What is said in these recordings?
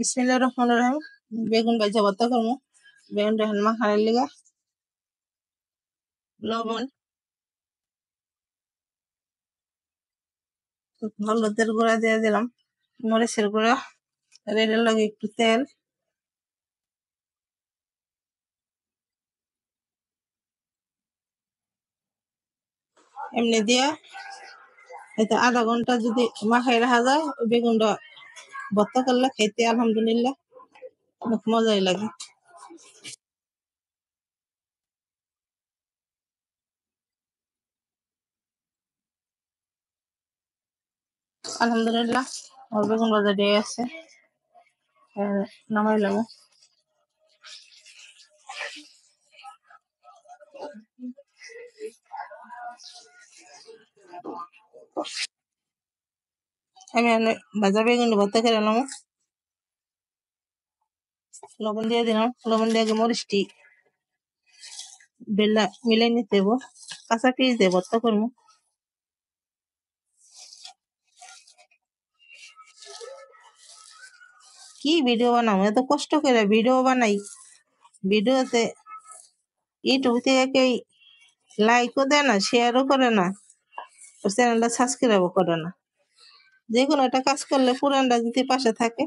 বিসমিল্লাহির রহমানির রহিম। বেগুন ভাজা ভর্তা করবো। বেগুনটা এখন মাখানোর লিগা লবণ, হলুদের গুঁড়া দিয়ে দিলাম, মরিচের গুঁড়া, আর এটার লগে একটু তেল, এমনি দিয়া এটা আধা ঘন্টা যদি মাখাই রাখা যায় ওই বেগুনটা ভর্তা করলে খাইতে আলহামদুলিল্লাহ অনেক মজাই লাগে। আলহামদুলিল্লাহ আমার বেগুন ভাজা দিয়ে আছে, নামাইলাম। আমি ভাজা বেগুন ভর্তা করে নিলাম, লবণ দিয়ে দিলাম। লবণ দিয়ে আগে মরিচটি বেলা মিলাই নিতে হবো, কাঁচা পিস দিয়ে ভর্তা করবো। কি ভিডিও বানাবো, এত কষ্ট করে ভিডিও বানাই, ভিডিওতে ইউটিউব থেকে কেউ লাইকও দেয় না, শেয়ারও করে না, চ্যানেলটা সাবস্ক্রাইবও করে না। যে কোনো একটা কাজ করলে পুরানটা যদি পাশে থাকে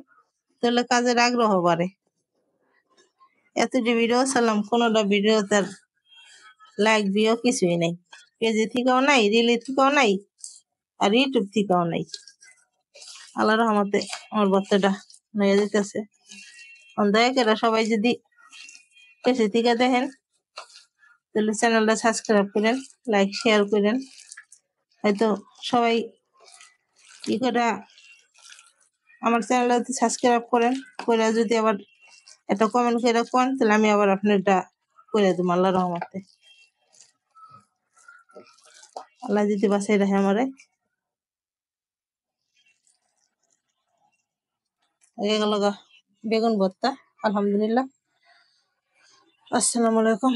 তাহলে কাজের আগ্রহ বাড়ে। এত যে ভিডিও ছাড়লাম কোনোটা ভিডিও তার লাইক ভিউ কিছুই নাই, পেজে থেকেও নাই, রিলে থেকেও নাই, আর ইউটিউব থেকেও নাই। আল্লাহ রহমতে আমার বাচ্চাটা নিয়ে যেতেছে। দয়া করে সবাই যদি পেজে থেকে দেখেন তাহলে চ্যানেলটা সাবস্ক্রাইব করেন, লাইক শেয়ার করেন। হয়তো সবাই কি করে আমার চ্যানেলটা যদি সাবস্ক্রাইব করেন, করে যদি আবার একটা কমেন্ট করে কোন তাহলে আমি আবার আপনারটা করে দেবো আল্লাহ রহমতে। আল্লাহ যদি বাসায় রাখে আমারে। হয়ে গেল বেগুন ভর্তা, আলহামদুলিল্লাহ। আসসালামু আলাইকুম।